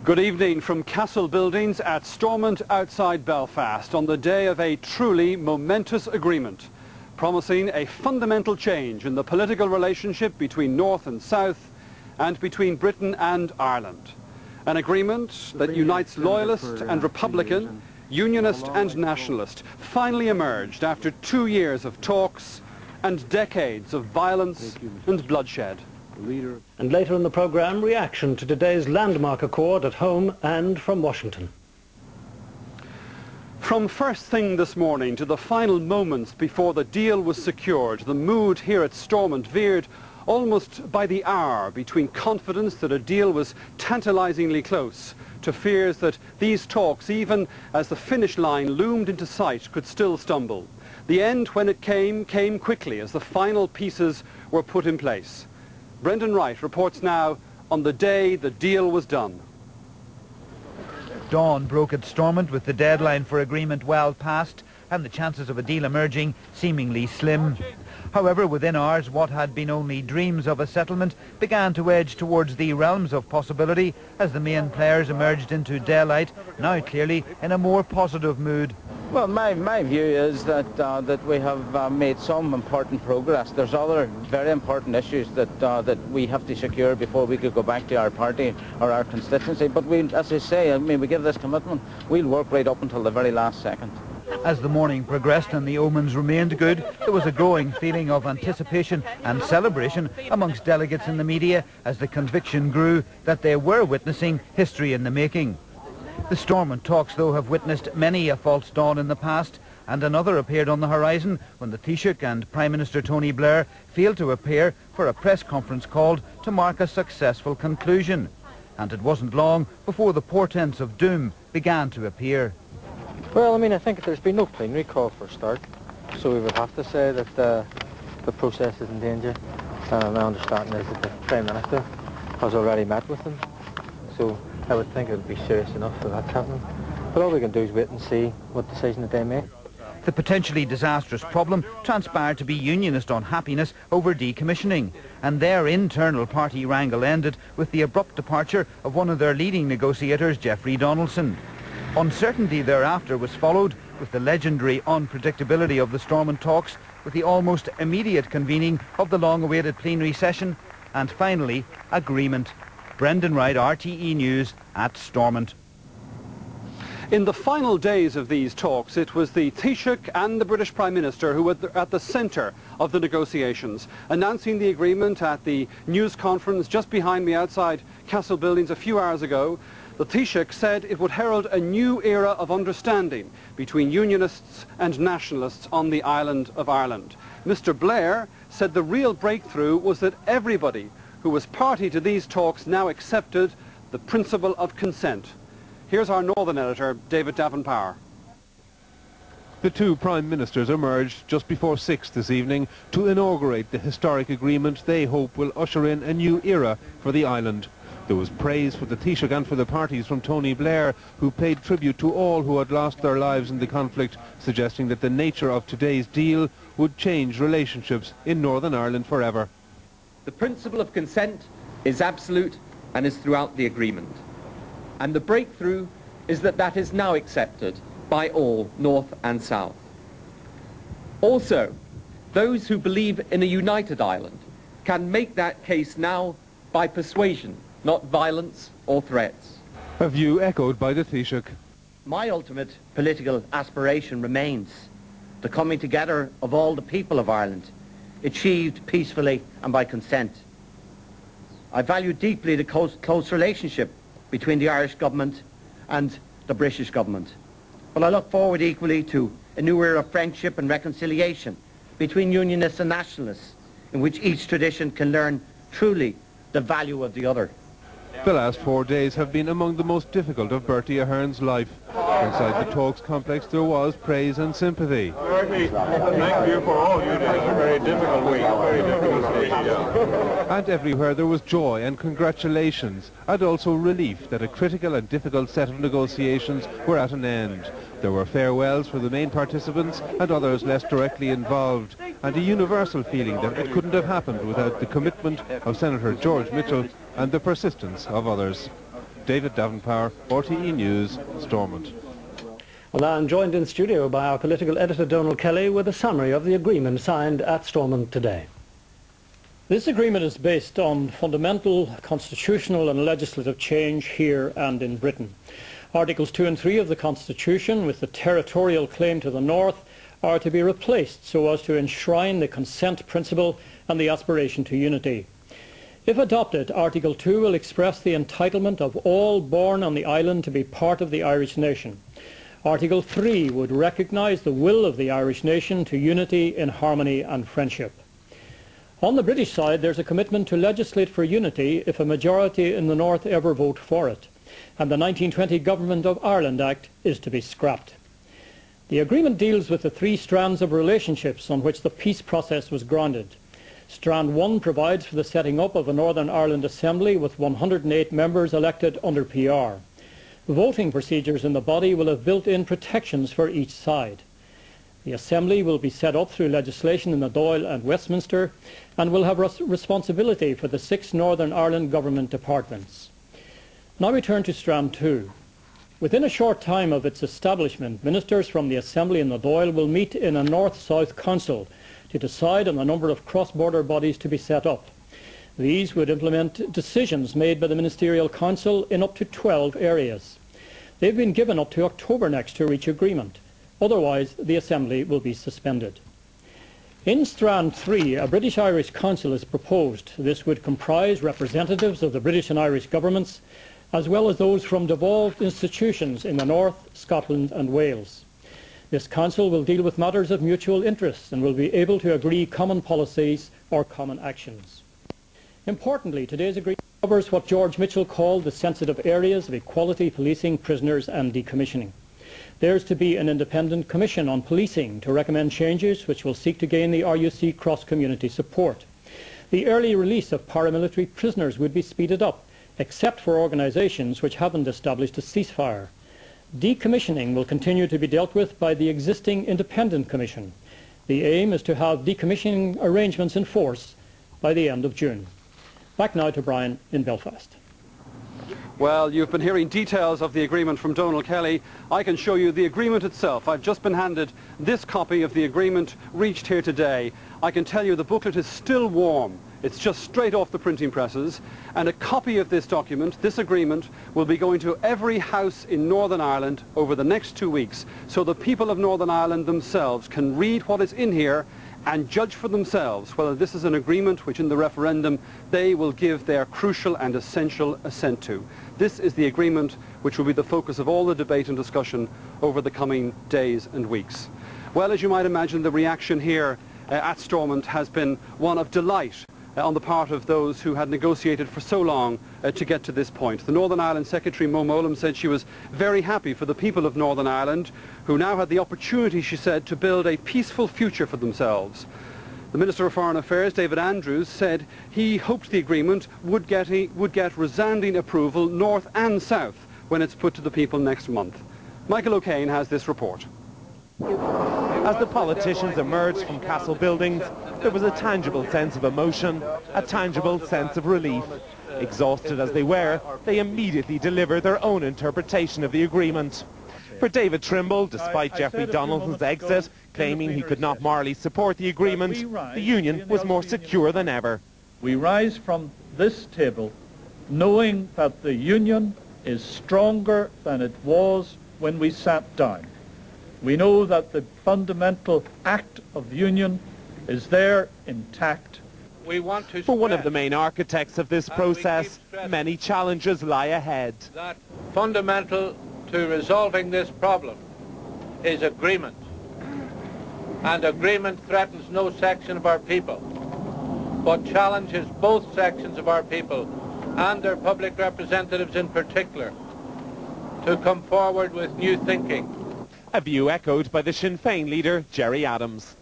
Good evening from Castle Buildings at Stormont outside Belfast on the day of a truly momentous agreement, promising a fundamental change in the political relationship between North and South and between Britain and Ireland. An agreement that unites loyalist and Republican, Unionist and Nationalist finally emerged after 2 years of talks and decades of violence and bloodshed. And later in the programme, reaction to today's landmark accord at home and from Washington. From first thing this morning to the final moments before the deal was secured, the mood here at Stormont veered almost by the hour between confidence that a deal was tantalisingly close to fears that these talks, even as the finish line loomed into sight, could still stumble. The end, when it came quickly as the final pieces were put in place. Brendan Wright reports now on the day the deal was done. Dawn broke at Stormont with the deadline for agreement well past and the chances of a deal emerging seemingly slim. However, within hours, what had been only dreams of a settlement began to edge towards the realms of possibility as the main players emerged into daylight, now clearly in a more positive mood. Well, my view is that we have made some important progress. There's other very important issues that we have to secure before we could go back to our party or our constituency. But we, as I say, we give this commitment. We'll work right up until the very last second. As the morning progressed and the omens remained good, there was a growing feeling of anticipation and celebration amongst delegates in the media as the conviction grew that they were witnessing history in the making. The Stormont talks, though, have witnessed many a false dawn in the past, and another appeared on the horizon when the Taoiseach and Prime Minister Tony Blair failed to appear for a press conference called to mark a successful conclusion. And it wasn't long before the portents of doom began to appear. Well, I think there's been no plenary call for a start, so we would have to say that the process is in danger. My understanding is that the Prime Minister has already met with them, so I would think it would be serious enough for that's happening. But all we can do is wait and see what decision that they make. The potentially disastrous problem transpired to be unionist unhappiness over decommissioning, and their internal party wrangle ended with the abrupt departure of one of their leading negotiators, Geoffrey Donaldson. Uncertainty thereafter was followed with the legendary unpredictability of the Stormont talks, with the almost immediate convening of the long-awaited plenary session, and finally, agreement. Brendan Wright, RTE News at Stormont. In the final days of these talks, it was the Taoiseach and the British Prime Minister who were at the centre of the negotiations, announcing the agreement at the news conference just behind me outside Castle Buildings a few hours ago. The Taoiseach said it would herald a new era of understanding between Unionists and Nationalists on the island of Ireland. Mr. Blair said the real breakthrough was that everybody who was party to these talks now accepted the principle of consent. Here's our Northern editor, David Davenpower. The two Prime Ministers emerged just before 6 this evening to inaugurate the historic agreement they hope will usher in a new era for the island. There was praise for the Taoiseach and for the parties from Tony Blair, who paid tribute to all who had lost their lives in the conflict, suggesting that the nature of today's deal would change relationships in Northern Ireland forever. The principle of consent is absolute and is throughout the agreement. And the breakthrough is that that is now accepted by all, North and South. Also, those who believe in a united Ireland can make that case now by persuasion, not violence or threats. A view echoed by the Taoiseach. My ultimate political aspiration remains the coming together of all the people of Ireland, achieved peacefully and by consent. I value deeply the close relationship between the Irish government and the British government. But I look forward equally to a new era of friendship and reconciliation between Unionists and Nationalists, in which each tradition can learn truly the value of the other. The last 4 days have been among the most difficult of Bertie Ahern's life. Inside the talks complex there was praise and sympathy. Bertie, thank you for all you did. It's a very difficult week. Very difficult week, yeah. And everywhere there was joy and congratulations, and also relief that a critical and difficult set of negotiations were at an end. There were farewells for the main participants and others less directly involved, and a universal feeling that it couldn't have happened without the commitment of Senator George Mitchell and the persistence of others. David Davenpower, RTE News, Stormont. Well, now I'm joined in studio by our political editor Donald Kelly with a summary of the agreement signed at Stormont today. This agreement is based on fundamental constitutional and legislative change here and in Britain. Articles 2 and 3 of the Constitution, with the territorial claim to the north, are to be replaced so as to enshrine the consent principle and the aspiration to unity. If adopted, Article 2 will express the entitlement of all born on the island to be part of the Irish nation. Article 3 would recognise the will of the Irish nation to unity in harmony and friendship. On the British side, there's a commitment to legislate for unity if a majority in the north ever vote for it, and the 1920 Government of Ireland Act is to be scrapped. The agreement deals with the three strands of relationships on which the peace process was grounded. Strand 1 provides for the setting up of a Northern Ireland Assembly with 108 members elected under PR. Voting procedures in the body will have built-in protections for each side. The Assembly will be set up through legislation in the Dáil and Westminster and will have responsibility for the 6 Northern Ireland government departments. Now we turn to Strand 2. Within a short time of its establishment, ministers from the Assembly in the Dáil will meet in a North-South Council to decide on the number of cross-border bodies to be set up. These would implement decisions made by the Ministerial Council in up to 12 areas. They've been given up to October next to reach agreement. Otherwise, the Assembly will be suspended. In Strand 3, a British-Irish Council is proposed. This would comprise representatives of the British and Irish governments, as well as those from devolved institutions in the North, Scotland and Wales. This Council will deal with matters of mutual interest and will be able to agree common policies or common actions. Importantly, today's agreement covers what George Mitchell called the sensitive areas of equality, policing, prisoners and decommissioning. There is to be an independent commission on policing to recommend changes which will seek to gain the RUC cross-community support. The early release of paramilitary prisoners would be speeded up, except for organisations which haven't established a ceasefire. Decommissioning will continue to be dealt with by the existing independent commission. The aim is to have decommissioning arrangements in force by the end of June. Back now to Brian in Belfast. Well, you've been hearing details of the agreement from Donald Kelly. I can show you the agreement itself. I've just been handed this copy of the agreement reached here today. I can tell you the booklet is still warm. It's just straight off the printing presses. And a copy of this document, this agreement, will be going to every house in Northern Ireland over the next 2 weeks, so the people of Northern Ireland themselves can read what is in here and judge for themselves whether this is an agreement which in the referendum they will give their crucial and essential assent to. This is the agreement which will be the focus of all the debate and discussion over the coming days and weeks. Well, as you might imagine, the reaction here at Stormont has been one of delight on the part of those who had negotiated for so long to get to this point. The Northern Ireland Secretary, Mo Mowlam, said she was very happy for the people of Northern Ireland, who now had the opportunity, she said, to build a peaceful future for themselves. The Minister of Foreign Affairs, David Andrews, said he hoped the agreement would get resounding approval north and south when it's put to the people next month. Michael O'Kane has this report. As the politicians emerged from castle buildings, there was a tangible sense of emotion, a tangible sense of relief. Exhausted as they were, they immediately delivered their own interpretation of the agreement. For David Trimble, despite Jeffrey Donaldson's exit, claiming he could not morally support the agreement, the union was more secure than ever. We rise from this table knowing that the union is stronger than it was when we sat down. We know that the fundamental act of union is there intact. For one of the main architects of this process, many challenges lie ahead. That fundamental to resolving this problem is agreement. And agreement threatens no section of our people, but challenges both sections of our people and their public representatives in particular to come forward with new thinking. A view echoed by the Sinn Féin leader, Gerry Adams.